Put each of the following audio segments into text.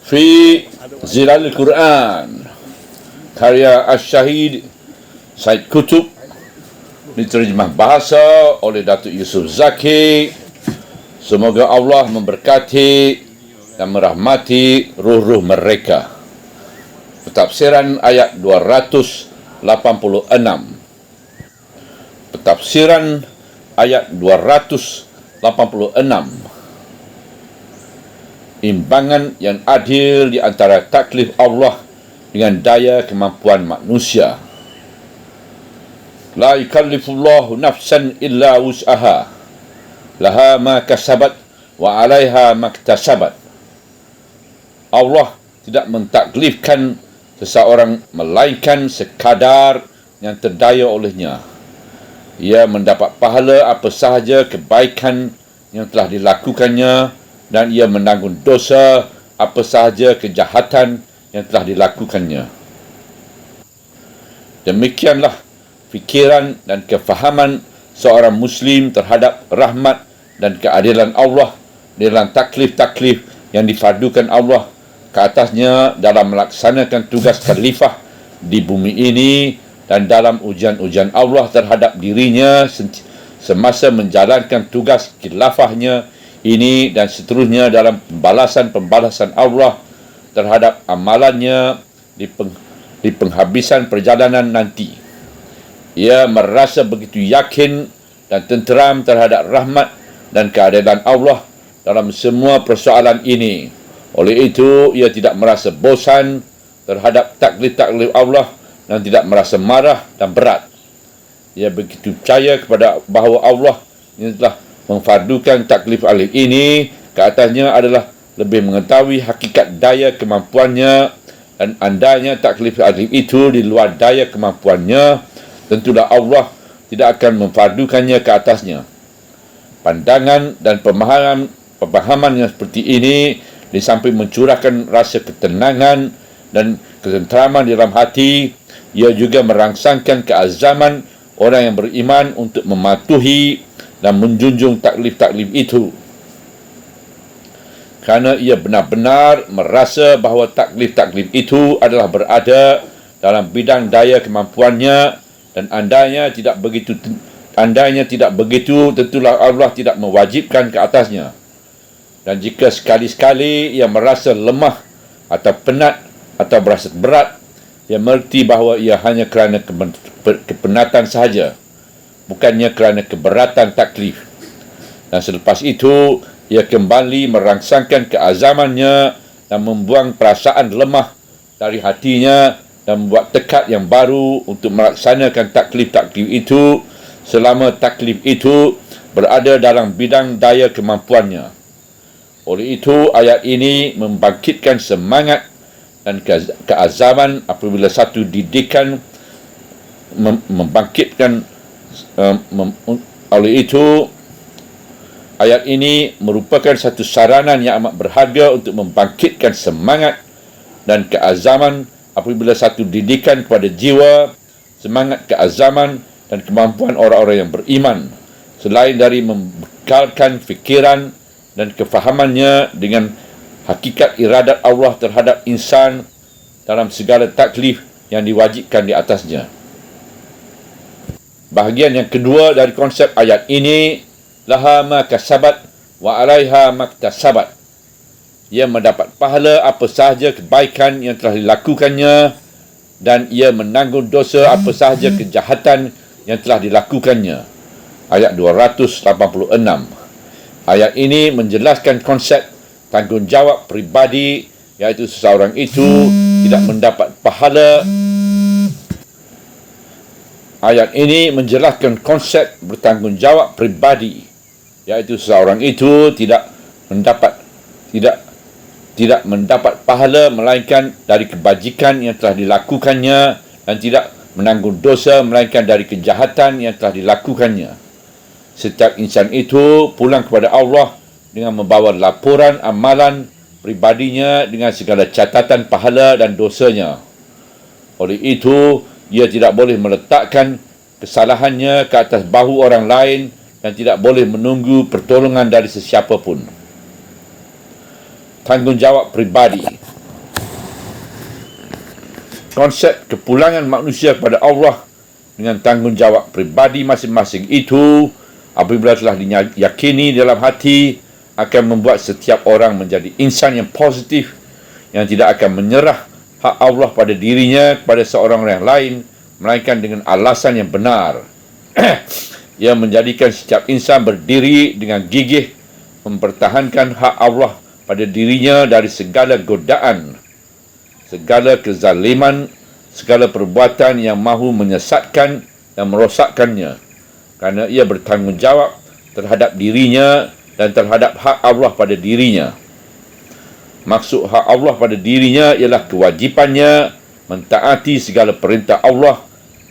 Fi Zilalil Quran, karya Asy-Syahid Said Qutb, diterjemah bahasa oleh Datuk Yusuf Zaki. Semoga Allah memberkati dan merahmati ruh-ruh mereka. Pentafsiran ayat 286. Pentafsiran ayat 286. Imbangan yang adil di antara taklif Allah dengan daya kemampuan manusia. La yukallifullahu nafsan illa wus'aha, laha ma kasabat wa 'alaiha maktasabat. Allah tidak mentaklifkan seseorang melainkan sekadar yang terdaya olehnya. Ia mendapat pahala apa sahaja kebaikan yang telah dilakukannya, dan ia menanggung dosa apa sahaja kejahatan yang telah dilakukannya. Demikianlah fikiran dan kefahaman seorang Muslim terhadap rahmat dan keadilan Allah dalam taklif-taklif yang difardukan Allah ke atasnya dalam melaksanakan tugas khalifah di bumi ini, dan dalam ujian-ujian Allah terhadap dirinya semasa menjalankan tugas khilafahnya ini, dan seterusnya dalam pembalasan Allah terhadap amalannya di penghabisan perjalanan nanti. Ia merasa begitu yakin dan tenteram terhadap rahmat dan keadilan Allah dalam semua persoalan ini. Oleh itu, ia tidak merasa bosan terhadap taklif-taklif Allah dan tidak merasa marah dan berat. Ia begitu percaya kepada bahawa Allah yang telah memfardukan taklif alif ini ke atasnya adalah lebih mengetahui hakikat daya kemampuannya, dan andainya taklif alif itu di luar daya kemampuannya, tentulah Allah tidak akan memfardukannya ke atasnya. Pandangan dan pemahaman yang seperti ini, di samping mencurahkan rasa ketenangan dan ketenteraman di dalam hati, ia juga merangsangkan keazaman orang yang beriman untuk mematuhi dan menjunjung taklif-taklif itu, kerana ia benar-benar merasa bahawa taklif-taklif itu adalah berada dalam bidang daya kemampuannya, dan andainya tidak begitu, tentulah Allah tidak mewajibkan ke atasnya. Dan jika sekali-sekali ia merasa lemah atau penat atau berasa berat, ia mengerti bahawa ia hanya kerana kepenatan sahaja, bukannya kerana keberatan taklif. Dan selepas itu, ia kembali merangsangkan keazamannya dan membuang perasaan lemah dari hatinya, dan membuat tekad yang baru untuk melaksanakan taklif-taklif itu selama taklif itu berada dalam bidang daya kemampuannya. Oleh itu, ayat ini membangkitkan semangat dan keazaman apabila satu didikan membangkitkan. Oleh itu, ayat ini merupakan satu saranan yang amat berharga untuk membangkitkan semangat dan keazaman apabila satu didikan kepada jiwa, semangat, keazaman dan kemampuan orang-orang yang beriman, selain dari membekalkan fikiran dan kefahamannya dengan hakikat iradat Allah terhadap insan dalam segala taklif yang diwajibkan di atasnya. Bahagian yang kedua dari konsep ayat ini, laha ma kasabat wa 'alaiha maktasabat. Ia mendapat pahala apa sahaja kebaikan yang telah dilakukannya, dan ia menanggung dosa apa sahaja kejahatan yang telah dilakukannya. Ayat 286. Ayat ini menjelaskan konsep tanggungjawab pribadi, iaitu seseorang itu tidak mendapat pahala. Ayat ini menjelaskan konsep bertanggungjawab pribadi, iaitu seseorang itu tidak mendapat pahala melainkan dari kebajikan yang telah dilakukannya, dan tidak menanggung dosa melainkan dari kejahatan yang telah dilakukannya. Setiap insan itu pulang kepada Allah dengan membawa laporan amalan pribadinya dengan segala catatan pahala dan dosanya. Oleh itu, ia tidak boleh meletakkan kesalahannya ke atas bahu orang lain, dan tidak boleh menunggu pertolongan dari sesiapa pun. Tanggungjawab pribadi. konsep kepulangan manusia kepada Allah dengan tanggungjawab pribadi masing-masing itu, apabila telah diyakini dalam hati, akan membuat setiap orang menjadi insan yang positif, yang tidak akan menyerah hak Allah pada dirinya kepada seorang yang lain, melainkan dengan alasan yang benar. Ia menjadikan setiap insan berdiri dengan gigih mempertahankan hak Allah pada dirinya dari segala godaan, segala kezaliman, segala perbuatan yang mahu menyesatkan dan merosakkannya, kerana ia bertanggungjawab terhadap dirinya dan terhadap hak Allah pada dirinya. Maksud hak Allah pada dirinya ialah kewajipannya mentaati segala perintah Allah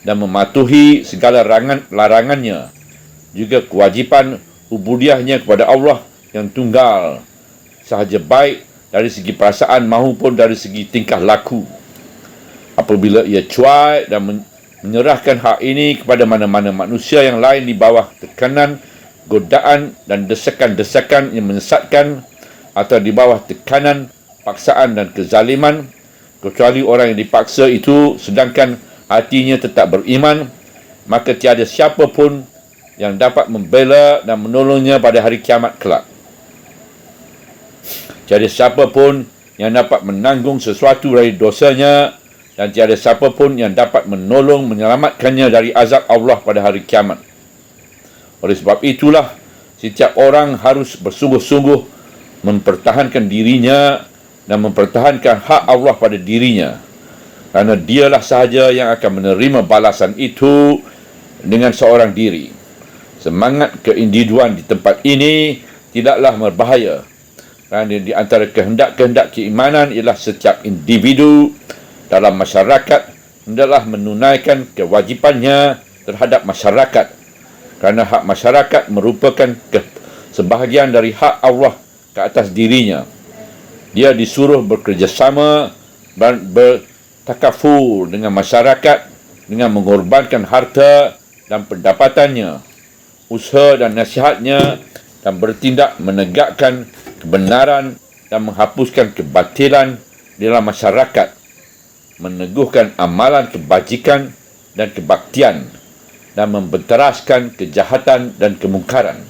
dan mematuhi segala larangannya, juga kewajipan ubudiahnya kepada Allah yang tunggal, sahaja baik dari segi perasaan maupun dari segi tingkah laku. Apabila ia cuai dan menyerahkan hak ini kepada mana-mana manusia yang lain di bawah tekanan, godaan dan desakan-desakan yang menyesatkan, atau di bawah tekanan, paksaan dan kezaliman, kecuali orang yang dipaksa itu sedangkan hatinya tetap beriman, maka tiada siapa pun yang dapat membela dan menolongnya pada hari kiamat kelak. Tiada siapa pun yang dapat menanggung sesuatu dari dosanya, dan tiada siapa pun yang dapat menolong menyelamatkannya dari azab Allah pada hari kiamat. Oleh sebab itulah, setiap orang harus bersungguh-sungguh mempertahankan dirinya dan mempertahankan hak Allah pada dirinya, kerana dialah sahaja yang akan menerima balasan itu dengan seorang diri. Semangat keindividuan di tempat ini tidaklah berbahaya, kerana di antara kehendak-kehendak keimanan ialah setiap individu dalam masyarakat hendaklah menunaikan kewajipannya terhadap masyarakat, kerana hak masyarakat merupakan sebahagian dari hak Allah ke atas dirinya. Dia disuruh bekerjasama dan bertakaful dengan masyarakat dengan mengorbankan harta dan pendapatannya, usaha dan nasihatnya, dan bertindak menegakkan kebenaran dan menghapuskan kebatilan dalam masyarakat, meneguhkan amalan kebajikan dan kebaktian, dan membenteraskan kejahatan dan kemungkaran.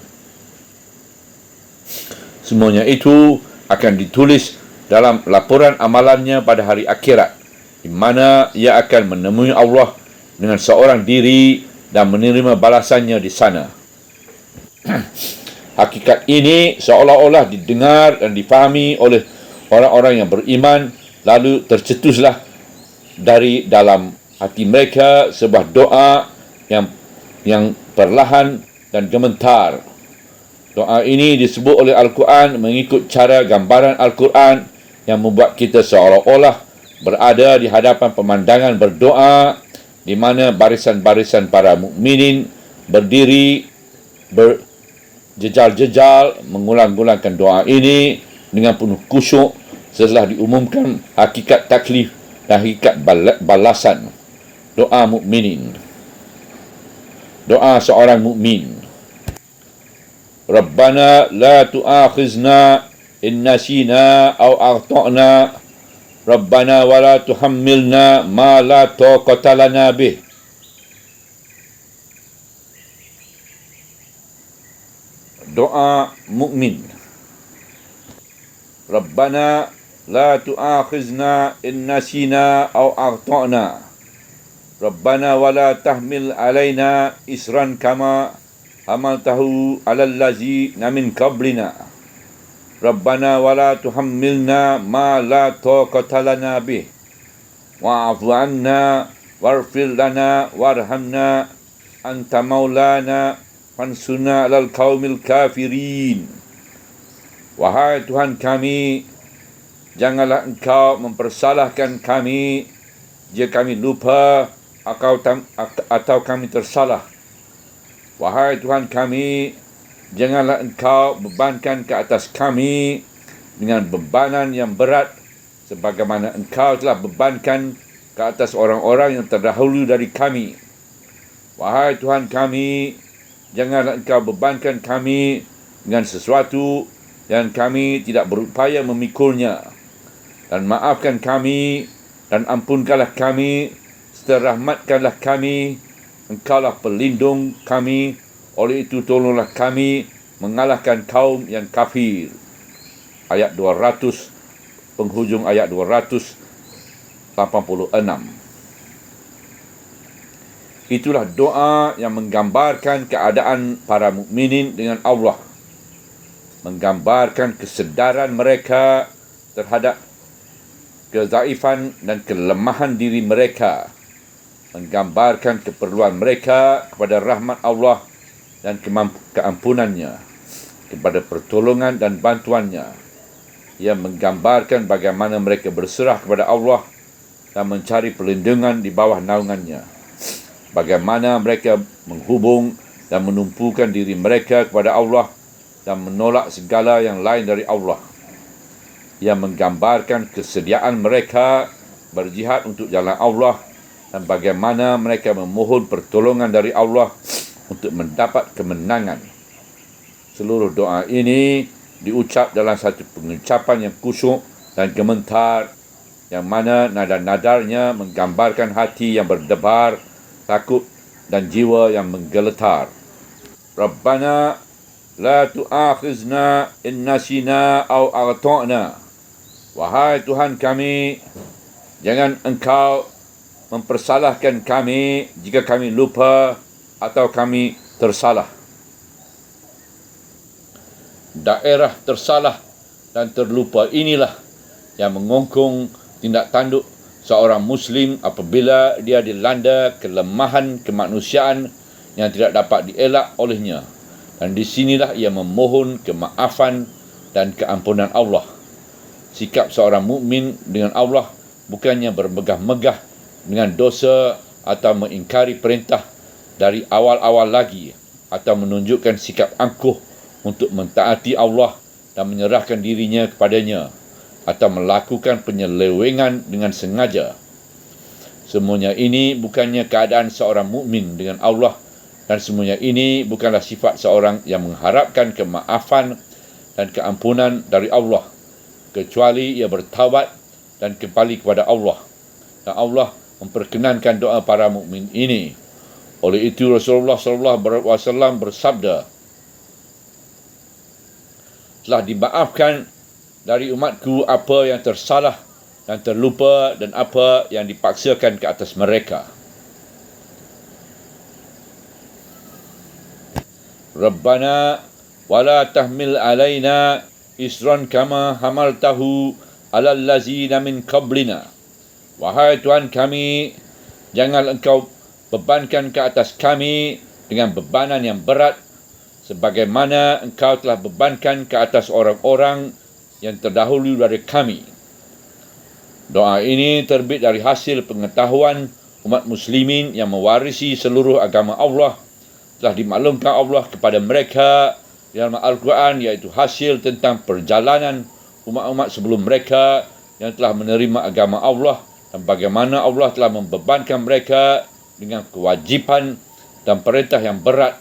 Semuanya itu akan ditulis dalam laporan amalannya pada hari akhirat, di mana ia akan menemui Allah dengan seorang diri dan menerima balasannya di sana. Hakikat ini seolah-olah didengar dan difahami oleh orang-orang yang beriman, lalu tercetuslah dari dalam hati mereka sebuah doa yang perlahan dan gemetar. Doa ini disebut oleh Al-Quran mengikut cara gambaran Al-Quran yang membuat kita seolah-olah berada di hadapan pemandangan berdoa, di mana barisan-barisan para mukminin berdiri berjejal-jejal mengulang-ulangkan doa ini dengan penuh khusyuk setelah diumumkan hakikat taklif dan hakikat balasan. Doa mukminin. Doa seorang mukmin. Rabbana la tu'akhizna in nasina aw akhtana. Rabbana wa la tuhammilna ma la taqata lana bih. Doa mukmin. Rabbana la tu'akhizna in nasina aw akhtana. Rabbana wa la tahmil alaina isran kama hamaltahu alal ladzina min qablina. Rabbana wa la tuhammilna ma la taqata lana bih. Wa'fu 'anna waghfir lana warhamna anta maulana fansurna 'alal qaumil kafirin. Wahai Tuhan kami, janganlah Engkau mempersalahkan kami jika kami lupa atau kami tersalah. Wahai Tuhan kami, janganlah Engkau bebankan ke atas kami dengan bebanan yang berat sebagaimana Engkau telah bebankan ke atas orang-orang yang terdahulu dari kami. Wahai Tuhan kami, janganlah Engkau bebankan kami dengan sesuatu yang kami tidak berupaya memikulnya, dan maafkan kami dan ampunkanlah kami, serta rahmatkanlah kami. Engkaulah pelindung kami, oleh itu tolonglah kami mengalahkan kaum yang kafir. Ayat 200, penghujung ayat 286. Itulah doa yang menggambarkan keadaan para mukminin dengan Allah, menggambarkan kesedaran mereka terhadap kezaifan dan kelemahan diri mereka, menggambarkan keperluan mereka kepada rahmat Allah dan keampunannya, kepada pertolongan dan bantuannya. Ia menggambarkan bagaimana mereka berserah kepada Allah dan mencari perlindungan di bawah naungannya, bagaimana mereka menghubung dan menumpukan diri mereka kepada Allah dan menolak segala yang lain dari Allah. Ia menggambarkan kesediaan mereka berjihad untuk jalan Allah dan bagaimana mereka memohon pertolongan dari Allah untuk mendapat kemenangan. Seluruh doa ini diucap dalam satu pengucapan yang khusyuk dan gemetar, yang mana nada-nadarnya menggambarkan hati yang berdebar, takut dan jiwa yang menggeletar. Rabbana la tu'akhizna in nasina aw aghta'na. Wahai Tuhan kami, jangan Engkau mempersalahkan kami jika kami lupa atau kami tersalah. Daerah tersalah dan terlupa inilah yang mengongkong tindak tanduk seorang Muslim apabila dia dilanda kelemahan kemanusiaan yang tidak dapat dielak olehnya. Dan di sinilah ia memohon kemaafan dan keampunan Allah. Sikap seorang mukmin dengan Allah bukannya bermegah-megah dengan dosa atau mengingkari perintah dari awal-awal lagi, atau menunjukkan sikap angkuh untuk mentaati Allah dan menyerahkan dirinya kepadanya, atau melakukan penyelewengan dengan sengaja. Semuanya ini bukannya keadaan seorang mukmin dengan Allah, dan semuanya ini bukanlah sifat seorang yang mengharapkan kemaafan dan keampunan dari Allah, kecuali ia bertaubat dan kembali kepada Allah. Dan Allah memperkenankan doa para mukmin ini. Oleh itu Rasulullah SAW bersabda, telah dimaafkan dari umatku apa yang tersalah dan terlupa dan apa yang dipaksakan ke atas mereka. Rabbana wala tahmil alaina isran kama hamaltahu alal lazina min qablina. Wahai Tuhan kami, jangan Engkau bebankan ke atas kami dengan bebanan yang berat sebagaimana Engkau telah bebankan ke atas orang-orang yang terdahulu dari kami. Doa ini terbit dari hasil pengetahuan umat muslimin yang mewarisi seluruh agama Allah. Telah dimaklumkan Allah kepada mereka dalam Al-Quran, iaitu hasil tentang perjalanan umat-umat sebelum mereka yang telah menerima agama Allah, dan bagaimana Allah telah membebankan mereka dengan kewajipan dan perintah yang berat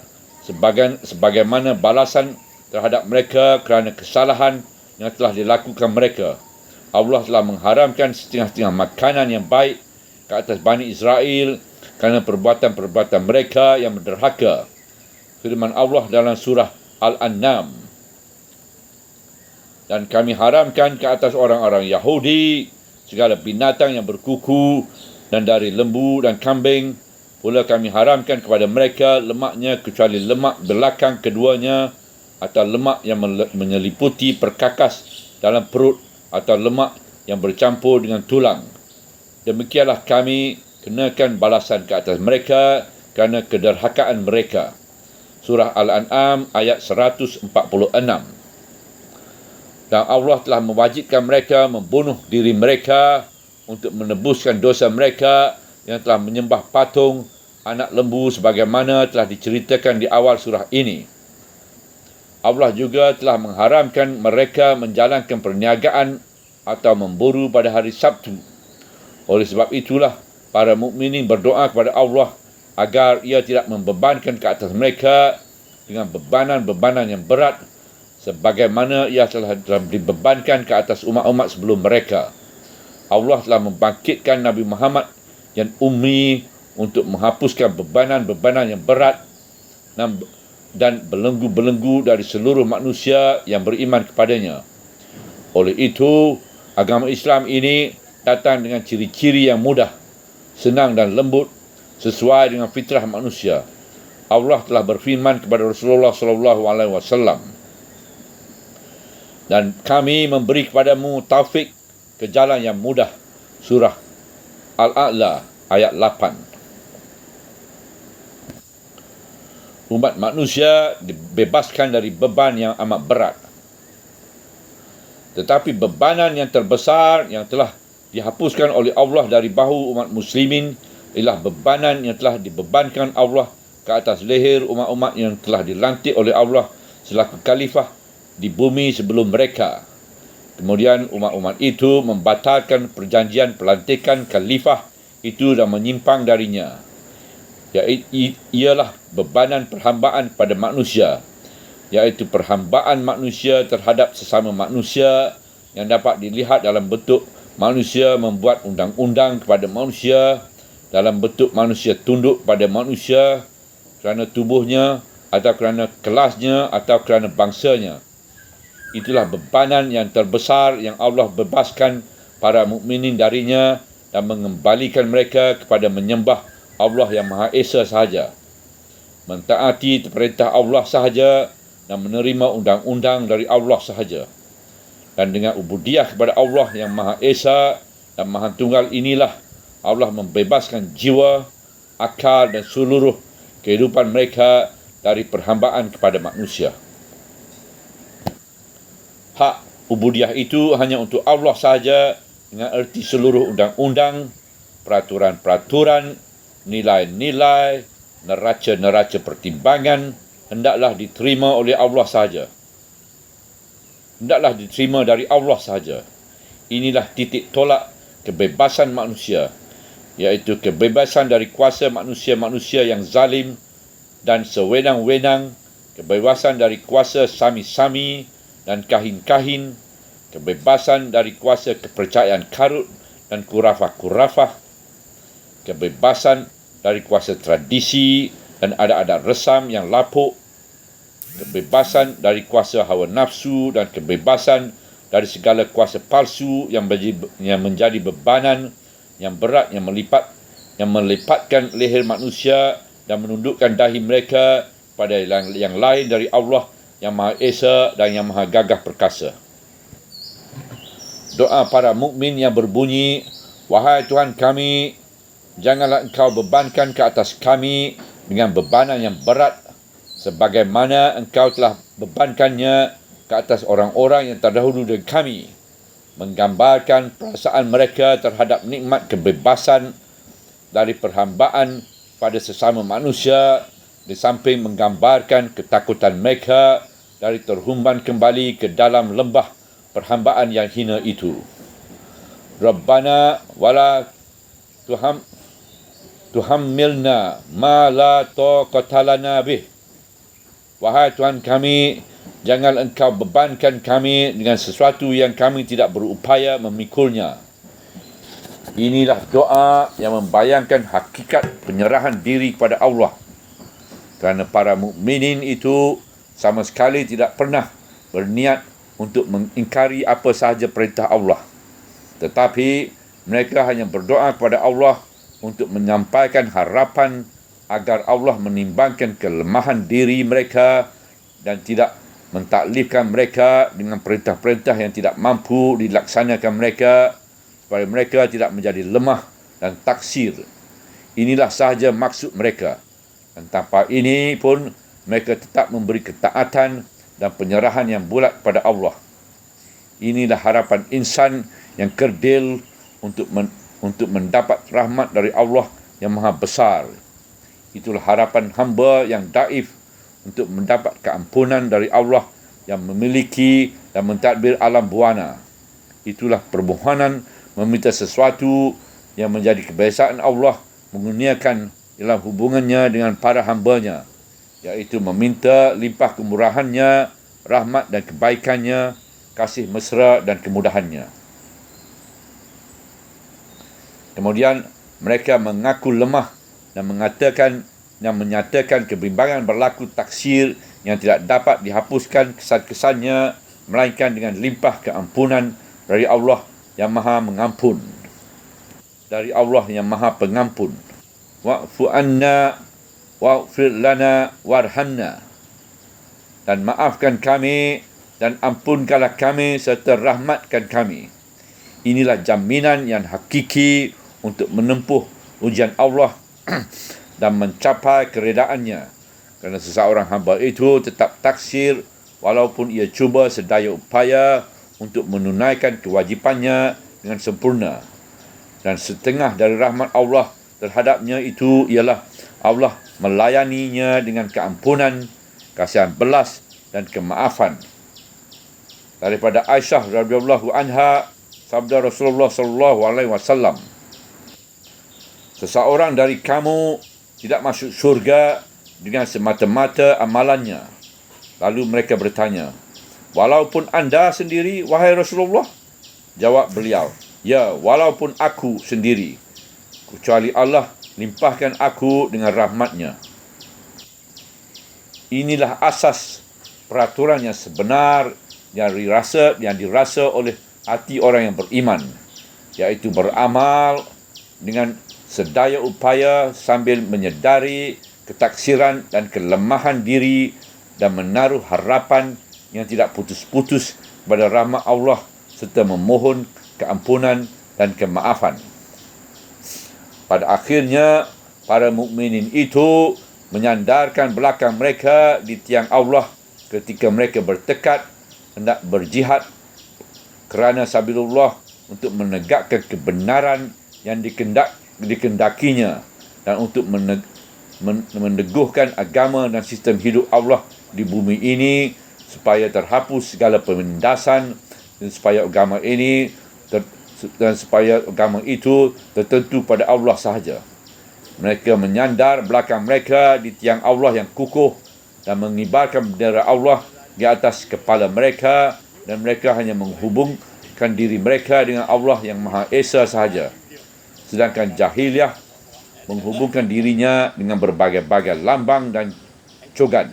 sebagaimana balasan terhadap mereka kerana kesalahan yang telah dilakukan mereka. Allah telah mengharamkan setengah-setengah makanan yang baik ke atas Bani Israel kerana perbuatan-perbuatan mereka yang menderhaka. Firman Allah dalam surah Al-An'am, dan kami haramkan ke atas orang-orang Yahudi segala binatang yang berkuku dan dari lembu dan kambing. Pula kami haramkan kepada mereka lemaknya kecuali lemak belakang keduanya, atau lemak yang menyeliputi perkakas dalam perut, atau lemak yang bercampur dengan tulang. Demikianlah kami kenakan balasan ke atas mereka kerana kederhakaan mereka. Surah Al-An'am ayat 146. Dan Allah telah mewajibkan mereka membunuh diri mereka untuk menebuskan dosa mereka yang telah menyembah patung, anak lembu sebagaimana telah diceritakan di awal surah ini. Allah juga telah mengharamkan mereka menjalankan perniagaan atau memburu pada hari Sabtu. Oleh sebab itulah para mukminin berdoa kepada Allah agar ia tidak membebankan ke atas mereka dengan bebanan-bebanan yang berat sebagaimana ia telah dibebankan ke atas umat-umat sebelum mereka. Allah telah membangkitkan Nabi Muhammad yang ummi untuk menghapuskan bebanan-bebanan yang berat dan belenggu-belenggu dari seluruh manusia yang beriman kepadanya. Oleh itu, agama Islam ini datang dengan ciri-ciri yang mudah, senang dan lembut sesuai dengan fitrah manusia. Allah telah berfirman kepada Rasulullah SAW, dan kami memberi kepadamu taufik ke jalan yang mudah. Surah Al-A'la ayat 8. Umat manusia dibebaskan dari beban yang amat berat. Tetapi bebanan yang terbesar yang telah dihapuskan oleh Allah dari bahu umat muslimin ialah bebanan yang telah dibebankan Allah ke atas leher umat-umat yang telah dilantik oleh Allah selaku khalifah di bumi sebelum mereka. Kemudian umat-umat itu membatalkan perjanjian pelantikan khalifah itu dan menyimpang darinya. Ialah bebanan perhambaan pada manusia, iaitu perhambaan manusia terhadap sesama manusia yang dapat dilihat dalam bentuk manusia membuat undang-undang kepada manusia, dalam bentuk manusia tunduk pada manusia kerana tubuhnya atau kerana kelasnya atau kerana bangsanya. Itulah bebanan yang terbesar yang Allah bebaskan para mukminin darinya dan mengembalikan mereka kepada menyembah Allah yang Maha Esa sahaja, mentaati perintah Allah sahaja dan menerima undang-undang dari Allah sahaja. Dan dengan ubudiah kepada Allah yang Maha Esa dan Maha Tunggal inilah Allah membebaskan jiwa, akal dan seluruh kehidupan mereka dari perhambaan kepada manusia. Hak ubudiah itu hanya untuk Allah sahaja dengan erti seluruh undang-undang, peraturan-peraturan, nilai-nilai, neraca-neraca pertimbangan hendaklah diterima oleh Allah sahaja. Hendaklah diterima dari Allah sahaja. Inilah titik tolak kebebasan manusia, iaitu kebebasan dari kuasa manusia-manusia yang zalim dan sewenang-wenang, kebebasan dari kuasa sami-sami dan kahin-kahin, kebebasan dari kuasa kepercayaan karut dan kurafah-kurafah, kebebasan dari kuasa tradisi dan adat-adat resam yang lapuk, kebebasan dari kuasa hawa nafsu dan kebebasan dari segala kuasa palsu yang menjadi bebanan yang berat yang melipatkan leher manusia dan menundukkan dahi mereka pada yang lain dari Allah yang Maha Esa dan yang Maha Gagah Perkasa. Doa para mukmin yang berbunyi, "Wahai Tuhan kami, janganlah Engkau bebankan ke atas kami dengan bebanan yang berat sebagaimana Engkau telah bebankannya ke atas orang-orang yang terdahulu dari kami," menggambarkan perasaan mereka terhadap nikmat kebebasan dari perhambaan pada sesama manusia, di samping menggambarkan ketakutan mereka dari terhumban kembali ke dalam lembah perhambaan yang hina itu. Rabbana wala tuhammilna ma la taqata lana bih. Wahai Tuhan kami, jangan Engkau bebankan kami dengan sesuatu yang kami tidak berupaya memikulnya. Inilah doa yang membayangkan hakikat penyerahan diri kepada Allah. Kerana para mukminin itu sama sekali tidak pernah berniat untuk mengingkari apa sahaja perintah Allah. Tetapi mereka hanya berdoa kepada Allah untuk menyampaikan harapan agar Allah menimbangkan kelemahan diri mereka dan tidak mentaklifkan mereka dengan perintah-perintah yang tidak mampu dilaksanakan mereka, supaya mereka tidak menjadi lemah dan taksir. Inilah sahaja maksud mereka. Dan tanpa ini pun mereka tetap memberi ketaatan dan penyerahan yang bulat kepada Allah. Inilah harapan insan yang kerdil untuk mendapat rahmat dari Allah yang Maha Besar. Itulah harapan hamba yang daif untuk mendapat keampunan dari Allah yang memiliki dan mentadbir alam buana. Itulah permohonan meminta sesuatu yang menjadi kebiasaan Allah mengurniakan dalam hubungannya dengan para hambanya, iaitu meminta limpah kemurahannya, rahmat dan kebaikannya, kasih mesra dan kemudahannya. Kemudian mereka mengaku lemah dan menyatakan kebimbangan berlaku taksir yang tidak dapat dihapuskan kesan-kesannya melainkan dengan limpah keampunan dari Allah yang Maha Mengampun. Dari Allah yang Maha Pengampun. Wa'fu anna wa'fir lana warhamna. Dan maafkan kami dan ampunkanlah kami serta rahmatkan kami. Inilah jaminan yang hakiki untuk menempuh ujian Allah dan mencapai keredaannya. Kerana seseorang hamba itu tetap taksir walaupun ia cuba sedaya upaya untuk menunaikan kewajipannya dengan sempurna. Dan setengah dari rahmat Allah terhadapnya itu ialah Allah melayaninya dengan keampunan, kasihan belas dan kemaafan. Daripada Aisyah radhiyallahu anha, sabda Rasulullah sallallahu alaihi wasallam, seseorang dari kamu tidak masuk syurga dengan semata-mata amalannya. Lalu mereka bertanya, walaupun anda sendiri, wahai Rasulullah? Jawab beliau, ya, walaupun aku sendiri, kecuali Allah limpahkan aku dengan rahmatnya. Inilah asas peraturan yang sebenar yang dirasa oleh hati orang yang beriman, iaitu beramal dengan sedaya upaya sambil menyedari ketaksiran dan kelemahan diri dan menaruh harapan yang tidak putus-putus kepada rahmat Allah serta memohon keampunan dan kemaafan. Pada akhirnya, para mukminin itu menyandarkan belakang mereka di tiang Allah ketika mereka bertekad hendak berjihad kerana sabilullah untuk menegakkan kebenaran yang dikendakinya dan untuk meneguhkan agama dan sistem hidup Allah di bumi ini supaya terhapus segala penindasan dan supaya agama itu tertentu pada Allah sahaja. Mereka menyandar belakang mereka di tiang Allah yang kukuh dan mengibarkan bendera Allah di atas kepala mereka, dan mereka hanya menghubungkan diri mereka dengan Allah yang Maha Esa sahaja. Sedangkan jahiliyah menghubungkan dirinya dengan berbagai-bagai lambang dan cogan.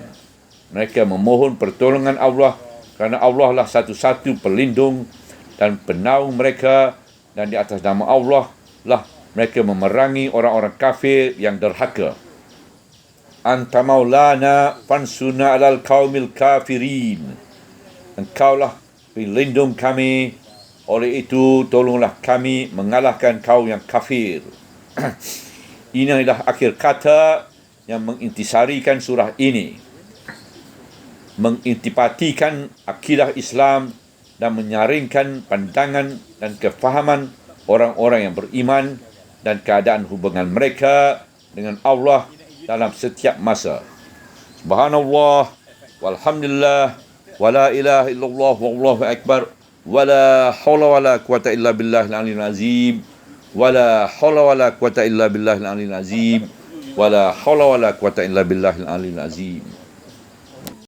Mereka memohon pertolongan Allah kerana Allah lah satu-satu pelindung dan penaung mereka, dan di atas nama Allah lah mereka memerangi orang-orang kafir yang derhaka. Anta maulana fansuna alal qaumil kafirin. Engkaulah pelindung kami, oleh itu tolonglah kami mengalahkan kaum yang kafir. Inilah akhir kata yang mengintisarikan surah ini, mengintipatikan akidah Islam dan menyaringkan pandangan dan kefahaman orang-orang yang beriman dan keadaan hubungan mereka dengan Allah dalam setiap masa. Subhanallah, walhamdulillah, wala ilaha illallah, wallahu akbar, wala hawla wala quwata illa billahil aliyyil azim, wala hawla wala quwata illa billahil aliyyil azim, wala hawla wala quwata illa billahil aliyyil azim.